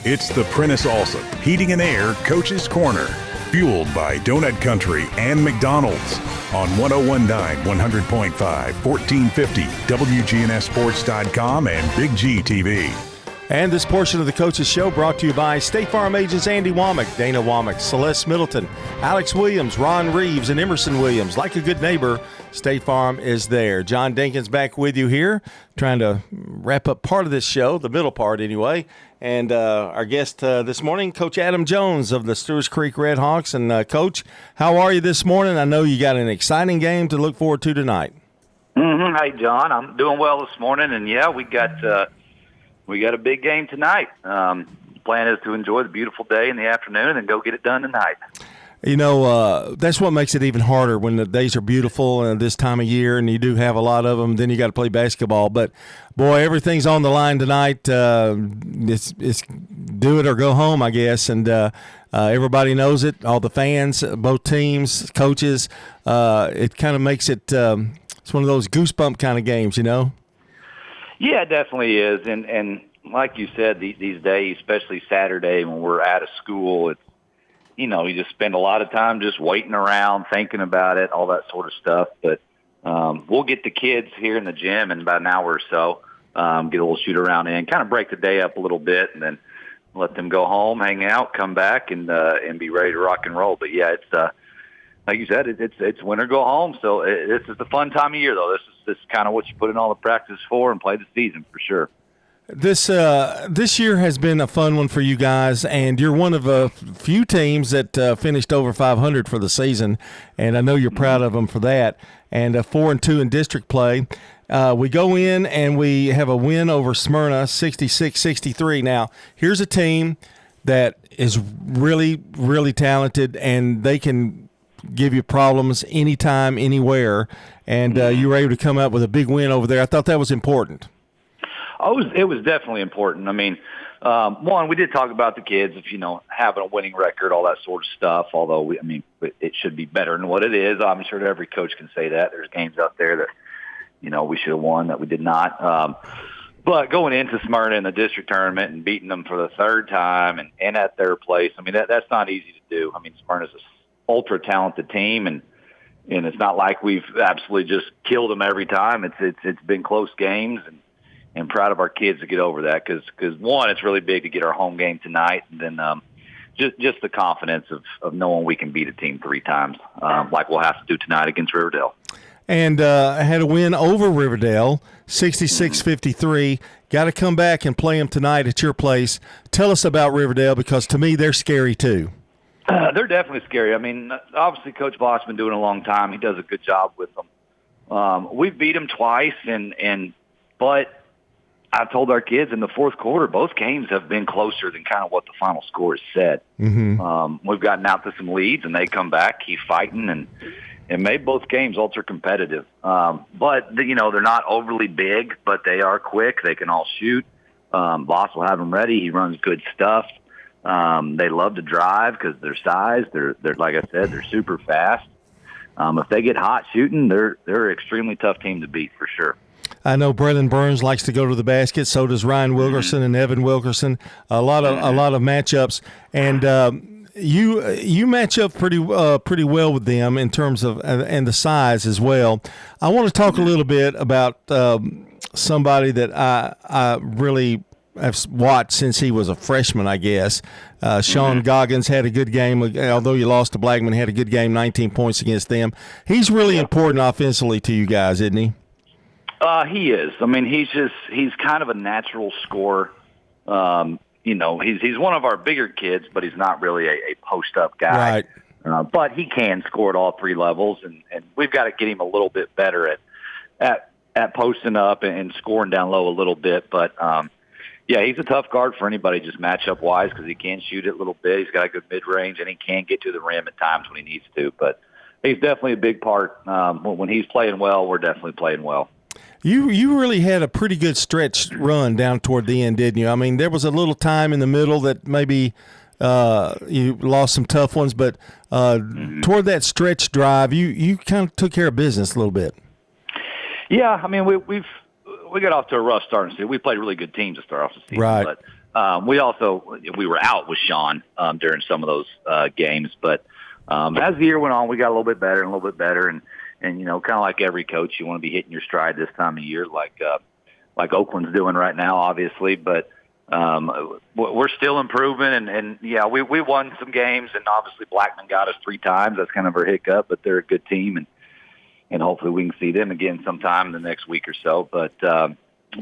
It's the Prentice Allsup Heating and Air Coach's Corner, fueled by Donut Country and McDonald's on 101.9, 100.5, 1450, WGNSSports.com, and Big G TV. And this portion of the Coach's Show brought to you by State Farm agents Andy Womack, Dana Womack, Celeste Middleton, Alex Williams, Ron Reeves, and Emerson Williams. Like a good neighbor, State Farm is there. John Dinkins back with you here, trying to wrap up part of this show, the middle part anyway. And our guest this morning, Coach Adam Jones of the Stewarts Creek Red Hawks. And, Coach, how are you this morning? I know you got an exciting game to look forward to tonight. Hey, John, I'm doing well this morning. And, yeah, we got a big game tonight. The plan is to enjoy the beautiful day in the afternoon and go get it done tonight. You know, that's what makes it even harder when the days are beautiful this time of year, and you do have a lot of them. Then you got to play basketball. But, boy, everything's on the line tonight. It's do it or go home, I guess. And everybody knows it, all the fans, both teams, coaches. It kind of makes it it's one of those goosebump kind of games, you know? Yeah, it definitely is. And like you said, these days, especially Saturday when we're out of school, it's, you know, you just spend a lot of time just waiting around, thinking about it, all that sort of stuff. But we'll get the kids here in the gym in about an hour or so, get a little shoot around in, kind of break the day up a little bit, and then let them go home, hang out, come back, and be ready to rock and roll. But, yeah, it's like you said, it's win or go home. So this is the fun time of year, though. This is kind of what you put in all the practice for and play the season for sure. This year has been a fun one for you guys, and you're one of a few teams that finished over 500 for the season, and I know you're proud of them for that. And 4-2 in district play. We go in and we have a win over Smyrna, 66-63. Now, here's a team that is really, really talented, and they can give you problems anytime, anywhere. And you were able to come up with a big win over there. I thought that was important. It was definitely important. I mean, one, we did talk about the kids, if, you know, having a winning record, all that sort of stuff, although, it should be better than what it is. I'm sure every coach can say that. There's games out there that, you know, we should have won that we did not. But going into Smyrna in the district tournament and beating them for the third time and at their place, I mean, that's not easy to do. I mean, Smyrna's an ultra-talented team, and it's not like we've absolutely just killed them every time. It's been close games, and proud of our kids to get over that because one, it's really big to get our home game tonight, and then just the confidence of knowing we can beat a team three times like we'll have to do tonight against Riverdale. And I had a win over Riverdale, 66-53. Got to come back and play them tonight at your place. Tell us about Riverdale, because to me they're scary too. They're definitely scary. I mean, obviously Coach Boss has been doing it a long time. He does a good job with them. We've beat them twice, but I told our kids in the fourth quarter, both games have been closer than kind of what the final score has said. Mm-hmm. We've gotten out to some leads, and they come back, keep fighting, and made both games ultra competitive. But, you know, they're not overly big, but they are quick. They can all shoot. Boss will have them ready. He runs good stuff. They love to drive because their size. They're like I said, they're super fast. If they get hot shooting, they're an extremely tough team to beat for sure. I know Brennan Burns likes to go to the basket. So does Ryan Wilkerson and Evan Wilkerson. A lot of matchups, and you match up pretty well with them in terms of and the size as well. I want to talk a little bit about somebody that I really have watched since he was a freshman, I guess. Sean Goggins had a good game, although you lost to Blackman. Had a good game, 19 points against them. He's really important offensively to you guys, isn't he? He is. I mean, he's kind of a natural scorer. You know, he's one of our bigger kids, but he's not really a post-up guy. Right. But he can score at all three levels, and we've got to get him a little bit better at posting up and scoring down low a little bit. But, yeah, he's a tough guard for anybody just matchup-wise because he can shoot it a little bit. He's got a good mid-range, and he can get to the rim at times when he needs to. But he's definitely a big part. When he's playing well, we're definitely playing well. You really had a pretty good stretch run down toward the end, didn't you? I mean, there was a little time in the middle that maybe you lost some tough ones, but toward that stretch drive, you kind of took care of business a little bit. Yeah, I mean, we got off to a rough start. We played really good teams to start off the season. Right. But we were out with Sean during some of those games, but as the year went on, we got a little bit better and a little bit better, and kind of like every coach, you want to be hitting your stride this time of year, like Oakland's doing right now, obviously, but we're still improving, and yeah, we won some games, and obviously Blackman got us 3 times. That's kind of our hiccup, but they're a good team, and hopefully we can see them again sometime in the next week or so. But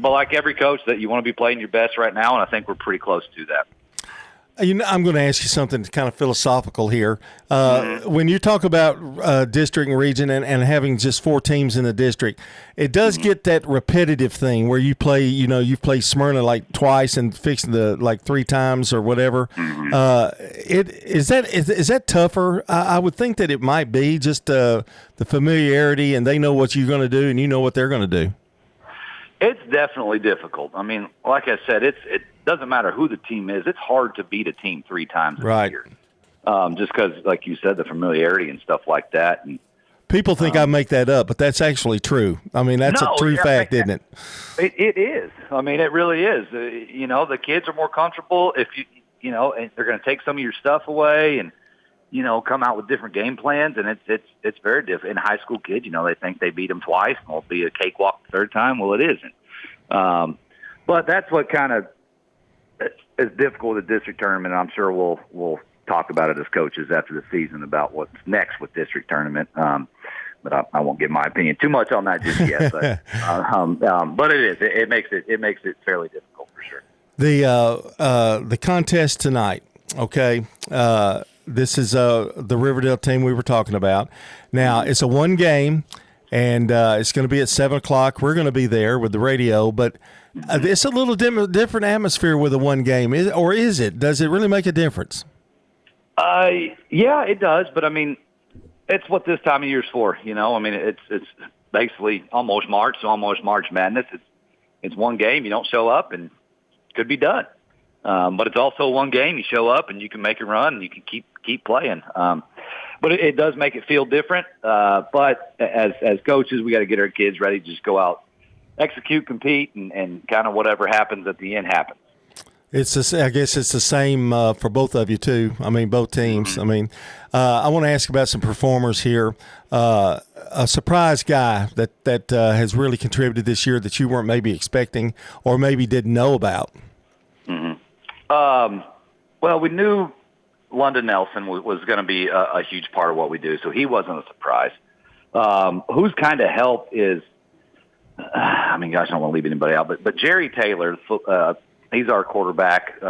like every coach, that you want to be playing your best right now, and I think we're pretty close to that. I'm going to ask you something kind of philosophical here. When you talk about district and region and having just 4 teams in the district, it does get that repetitive thing where you play, you've played Smyrna like twice and fixing the like 3 times or whatever. Is that tougher? I would think that it might be just the familiarity, and they know what you're going to do and you know what they're going to do. It's definitely difficult. I mean, like I said, it doesn't matter who the team is. It's hard to beat a team 3 times in a year. Just because, like you said, the familiarity and stuff like that. And people think I make that up, but that's actually true. I mean, that's a true fact, isn't it? It is. I mean, it really is. The kids are more comfortable if and they're going to take some of your stuff away and come out with different game plans, and it's very different. In high school kids, they think they beat them twice and it'll be a cakewalk the 3rd time. Well, it isn't. But that's what kind of is difficult with the district tournament. I'm sure we'll talk about it as coaches after the season about what's next with district tournament. But I won't give my opinion too much on that just yet. But it is. It makes it fairly difficult for sure. The contest tonight. Okay. This is the Riverdale team we were talking about. Now, it's a 1 game, and it's going to be at 7 o'clock. We're going to be there with the radio, but it's a little different atmosphere with a 1 game. Or is it? Does it really make a difference? Yeah, it does, but, I mean, it's what this time of year is for, I mean, it's basically almost March Madness. It's 1 game. You don't show up, and it could be done. But it's also 1 game. You show up and you can make a run and you can keep playing. But it does make it feel different. But as coaches, we got to get our kids ready to just go out, execute, compete, and kind of whatever happens at the end happens. I guess it's the same for both of you too. I mean, both teams. I mean, I want to ask about some performers here. A surprise guy that has really contributed this year that you weren't maybe expecting or maybe didn't know about. Well, we knew London Nelson was going to be a huge part of what we do, so he wasn't a surprise. Who's kind of helped is, I mean, gosh, I don't want to leave anybody out, but Jerry Taylor, he's our quarterback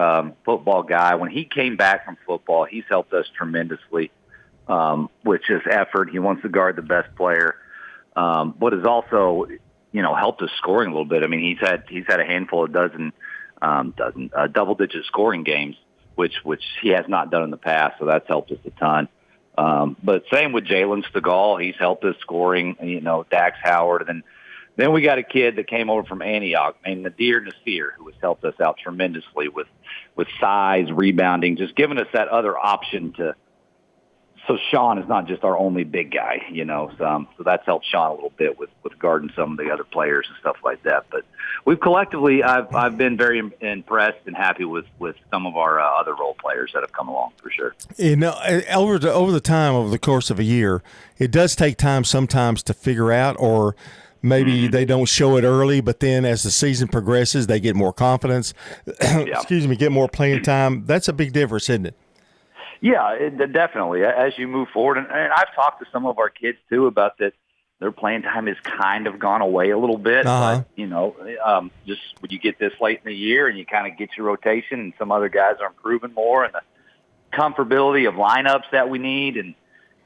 football guy. When he came back from football, he's helped us tremendously with his effort. He wants to guard the best player, but has also, helped us scoring a little bit. I mean, he's had a handful of dozen double-digit scoring games, which he has not done in the past, so that's helped us a ton. But same with Jalen Stegall. He's helped us scoring, Dax Howard. And then we got a kid that came over from Antioch named Nadir Nasir, who has helped us out tremendously with size, rebounding, just giving us that other option so Sean is not just our only big guy, so that's helped Sean a little bit with guarding some of the other players and stuff like that. But we've collectively, I've been very impressed and happy with some of our other role players that have come along for sure. Over the course of a year, it does take time sometimes to figure out, or maybe they don't show it early, but then as the season progresses, they get more confidence. Get more playing time. That's a big difference, isn't it? Yeah, definitely. As you move forward, and I've talked to some of our kids too about that. Their playing time has kind of gone away a little bit, but just when you get this late in the year and you kind of get your rotation, and some other guys are improving more, and the comfortability of lineups that we need,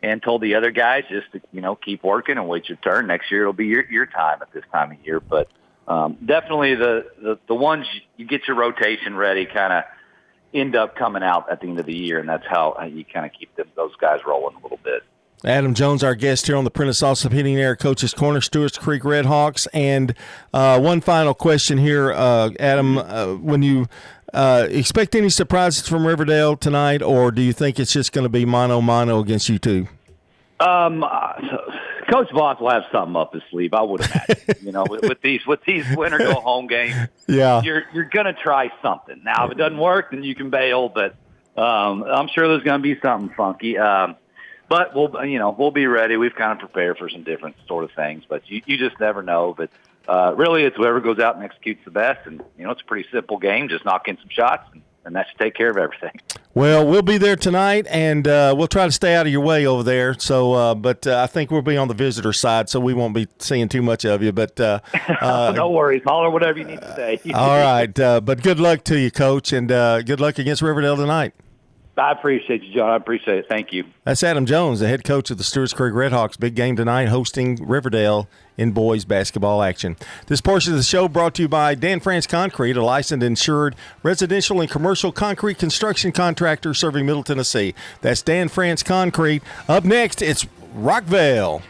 and told the other guys just to keep working and wait your turn. Next year it'll be your time at this time of year, but definitely the ones you get your rotation ready kind of end up coming out at the end of the year, and that's how you kind of keep those guys rolling a little bit. Adam Jones, our guest here on the Prentice Allsup Heating and Air Coach's Corner, Stewarts Creek Redhawks. And one final question here, Adam. When you expect any surprises from Riverdale tonight, or do you think it's just going to be mano against you two? Coach Voss will have something up his sleeve, I would imagine. With these winter go home games, yeah, you're gonna try something. Now, if it doesn't work, then you can bail. But I'm sure there's gonna be something funky. But we'll be ready. We've kind of prepared for some different sort of things. But you just never know. But really, it's whoever goes out and executes the best. And it's a pretty simple game. Just knock in some shots, and that should take care of everything. Well, we'll be there tonight, and we'll try to stay out of your way over there. So, but I think we'll be on the visitor side, so we won't be seeing too much of you. But no worries, holler whatever you need to say. All right, but good luck to you, Coach, and good luck against Riverdale tonight. I appreciate you, John. I appreciate it. Thank you. That's Adam Jones, the head coach of the Stewarts Creek Redhawks. Big game tonight, hosting Riverdale in boys basketball action. This portion of the show brought to you by Dan France Concrete, a licensed, insured residential and commercial concrete construction contractor serving Middle Tennessee. That's Dan France Concrete. Up next, it's Rockvale.